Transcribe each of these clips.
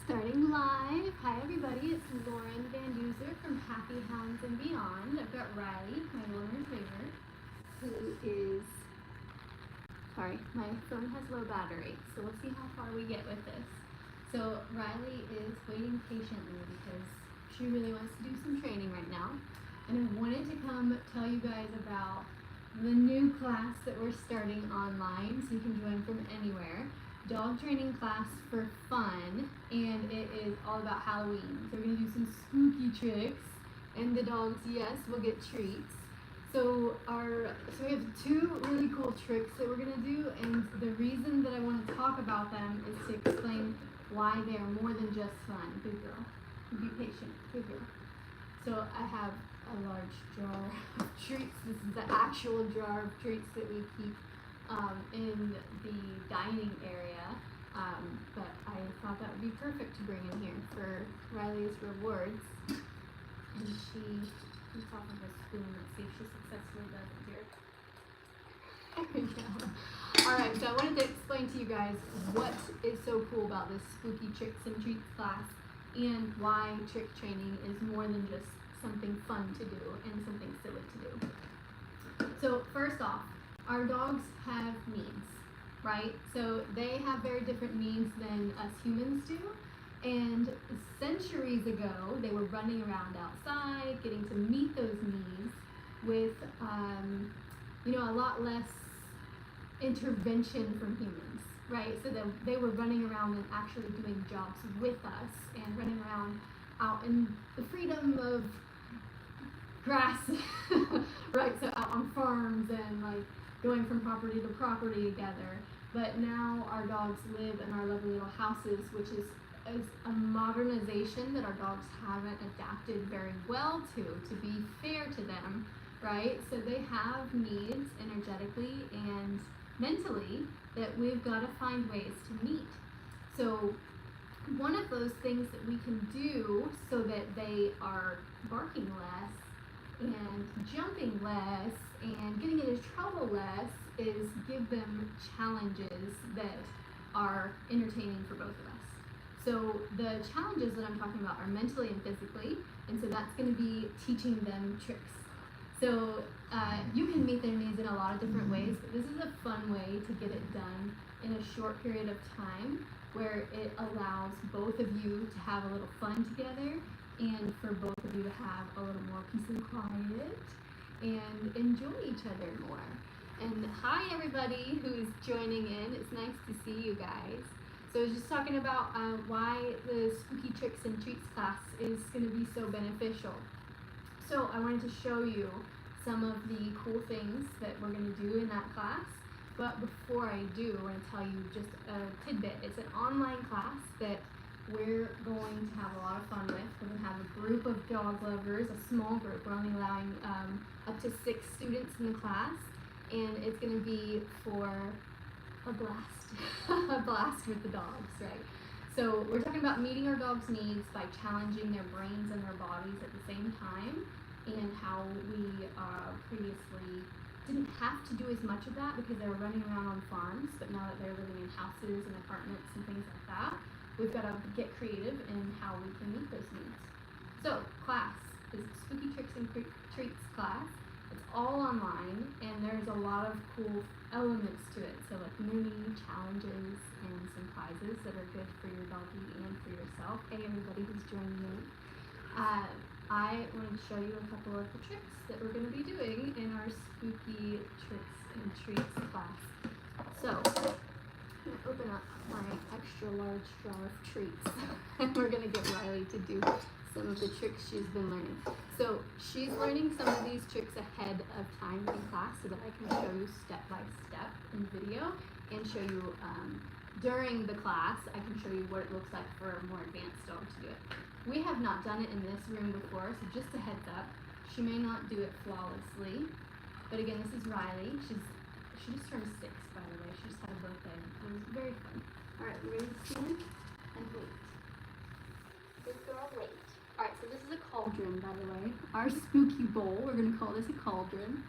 Starting live. Hi everybody, it's Lauren Van Duzer from Happy Hounds and Beyond. I've got Riley, my golden retriever, who is, sorry, my phone has low battery, so we'll see how far we get with this. So Riley is waiting patiently because she really wants to do some training right now. And I wanted to come tell you guys about the new class that we're starting online, so you can join from anywhere. Dog training class for fun, and it is all about Halloween. So we're gonna do some spooky tricks, and the dogs, yes, will get treats. So we have two really cool tricks that we're gonna do, and the reason that I want to talk about them is to explain why they are more than just fun. Good girl, be patient. Good girl. So I have a large jar of treats. This is the actual jar of treats that we keep in the dining area, but I thought that would be perfect to bring in here for Riley's rewards. And she eats off of a spoon. Let's see if she successfully does it here. There we go. Alright, so I wanted to explain to you guys what is so cool about this spooky tricks and treats class and why trick training is more than just something fun to do and something silly to do. So first off, our dogs have needs, right? So they have very different needs than us humans do. And centuries ago, they were running around outside, getting to meet those needs with, a lot less intervention from humans, right? So they were running around and actually doing jobs with us and running around out in the freedom of grass, right? So out on farms and like going from property to property together. But now our dogs live in our lovely little houses, which is a modernization that our dogs haven't adapted very well to be fair to them, right? So they have needs energetically and mentally that we've got to find ways to meet. So one of those things that we can do so that they are barking less and jumping less and getting into trouble less is give them challenges that are entertaining for both of us. So the challenges that I'm talking about are mentally and physically, and so that's going to be teaching them tricks. So you can meet their needs in a lot of different ways, but this is a fun way to get it done in a short period of time where it allows both of you to have a little fun together and for both of you to have a little more peace and quiet and enjoy each other more. And hi everybody who is joining in. It's nice to see you guys. So I was just talking about why the Spooky Tricks and Treats class is going to be so beneficial. So I wanted to show you some of the cool things that we're going to do in that class. But before I do, I want to tell you just a tidbit. It's an online class that we're going to have a lot of fun with. We're going to have a group of dog lovers, a small group. We're only allowing up to 6 students in the class, and it's going to be for a blast, a blast with the dogs, right? So we're talking about meeting our dogs' needs by challenging their brains and their bodies at the same time, and how we previously didn't have to do as much of that because they were running around on farms, but now that they're living in houses and apartments and things like that, we've got to get creative in how we can meet those needs. So, class is Spooky Tricks and Treats class. It's all online, and there's a lot of cool elements to it. So, like mini challenges and some prizes that are good for your doggy and for yourself. Hey, everybody who's joining in. I wanted to show you a couple of the tricks that we're going to be doing in our Spooky Tricks and Treats class. So, I'm going to open up my extra large jar of treats and we're going to get Riley to do some of the tricks she's been learning. So she's learning some of these tricks ahead of time in class so that I can show you step by step in video and show you during the class. I can show you what it looks like for a more advanced dog to do it. We have not done it in this room before, so just a heads up. She may not do it flawlessly, but again, this is Riley. She just turned 6, by the way. She just had a birthday. It was very fun. All right, ready to stand and wait. Good girl, wait. All right, so this is a cauldron, by the way. Our spooky bowl. We're gonna call this a cauldron.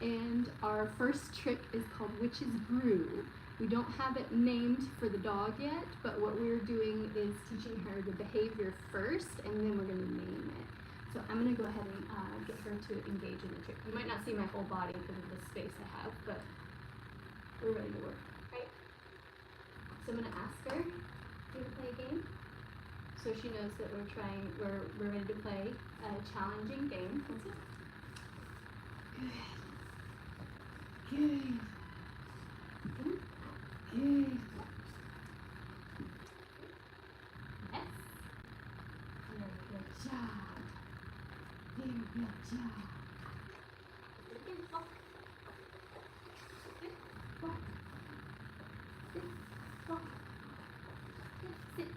And our first trick is called Witch's Brew. We don't have it named for the dog yet, but what we're doing is teaching or the behavior first, and then we're going to name it. So I'm going to go ahead and get her to engage in the trick. You might not see my whole body because of the space I have, but we're ready to work, right? So I'm going to ask her to play a game, so she knows that we're ready to play a challenging game. That's it. Good. Good. Good. Yes. Very good job. Very good job. Again, walk. Good. Walk. Sit. Walk. Good. Sit.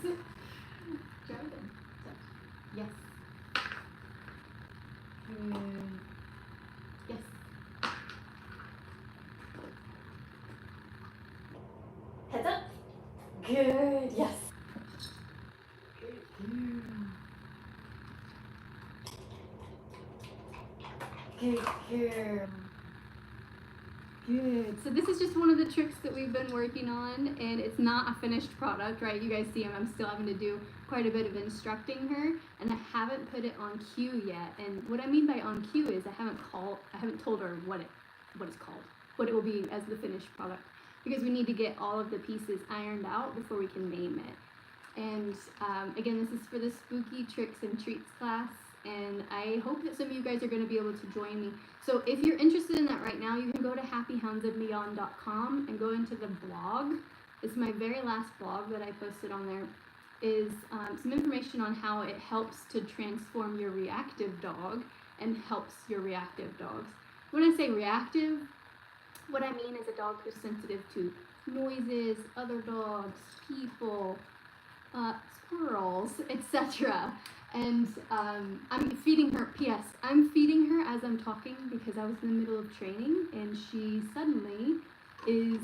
Sit. Try again. Touch. Yes. Good. Yes. Heads up. Good. Yes. Good girl. Good girl. Good. So this is just one of the tricks that we've been working on, and it's not a finished product, right? You guys see I'm still having to do quite a bit of instructing her, and I haven't put it on cue yet. And what I mean by on cue is I haven't told her what it's called, what it will be as the finished product, because we need to get all of the pieces ironed out before we can name it. And again, this is for the Spooky Tricks and Treats class, and I hope that some of you guys are going to be able to join me. So if you're interested in that right now, you can go to happyhoundsofneon.com and go into the blog. It's my very last blog that I posted on there, is some information on how it helps to transform your reactive dog and helps your reactive dogs. When I say reactive, what I mean is a dog who's sensitive to noises, other dogs, people, squirrels, etc. And I'm feeding her, P.S. I'm feeding her as I'm talking because I was in the middle of training, and she suddenly is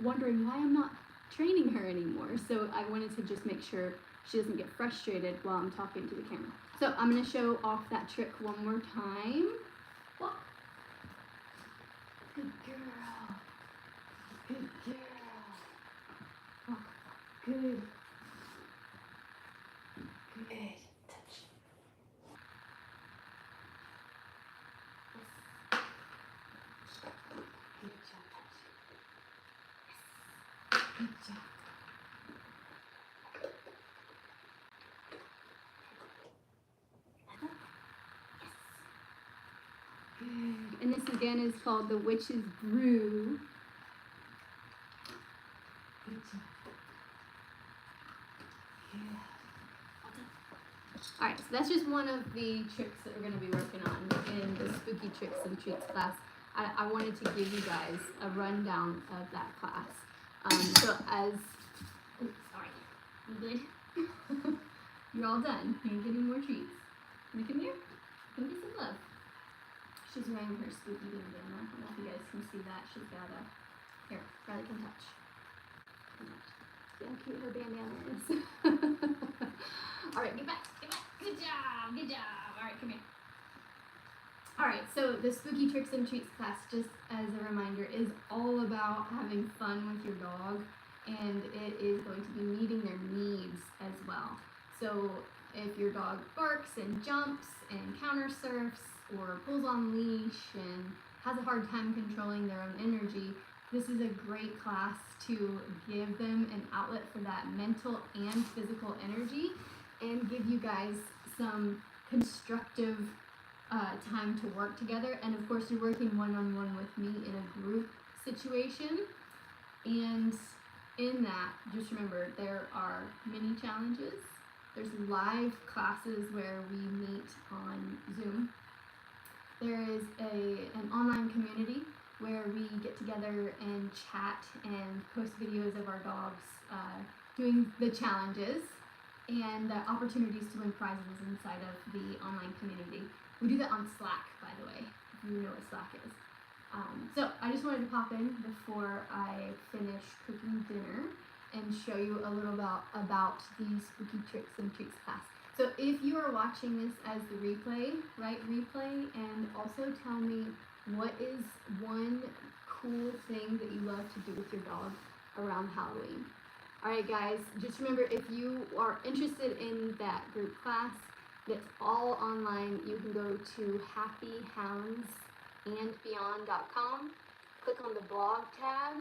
wondering why I'm not training her anymore. So I wanted to just make sure she doesn't get frustrated while I'm talking to the camera. So I'm going to show off that trick one more time. Walk. Good girl. Good girl. Walk. Good. Good. Touch. Yes. Good job, touch. Yes. Good job. Good. And this again is called the Witch's Brew. Good job. Yeah. Alright, so that's just one of the tricks that we're going to be working on in the Spooky Tricks and Treats class. I wanted to give you guys a rundown of that class. So as, oops, sorry, you good? You're all done. You ain't getting more treats. Can you come here? Come get some love. She's wearing her spooky bandana. I don't know if you guys can see that. She's got a, here, Riley can touch. See how cute her bandana is. Alright, get back, get back. Good job, good job. Alright, come here. Alright, so the Spooky Tricks and Treats class, just as a reminder, is all about having fun with your dog, and it is going to be meeting their needs as well. So if your dog barks and jumps and counter surfs or pulls on leash and has a hard time controlling their own energy, this is a great class to give them an outlet for that mental and physical energy and give you guys some constructive time to work together. And of course, you're working one-on-one with me in a group situation. And in that, just remember, there are mini challenges. There's live classes where we meet on Zoom. There is an online community where we get together and chat and post videos of our dogs doing the challenges, and opportunities to win prizes inside of the online community. We do that on Slack, by the way, if you know what Slack is. So I just wanted to pop in before I finish cooking dinner and show you a little about the Spooky Tricks and Treats class. So if you are watching this as the replay, write replay, and also tell me what is one cool thing that you love to do with your dog around Halloween. Alright guys, just remember, if you are interested in that group class that's all online, you can go to happyhoundsandbeyond.com, click on the blog tab,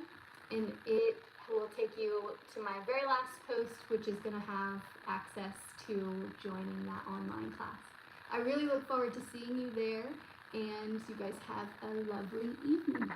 and it will take you to my very last post, which is going to have access to joining that online class. I really look forward to seeing you there, and you guys have a lovely evening.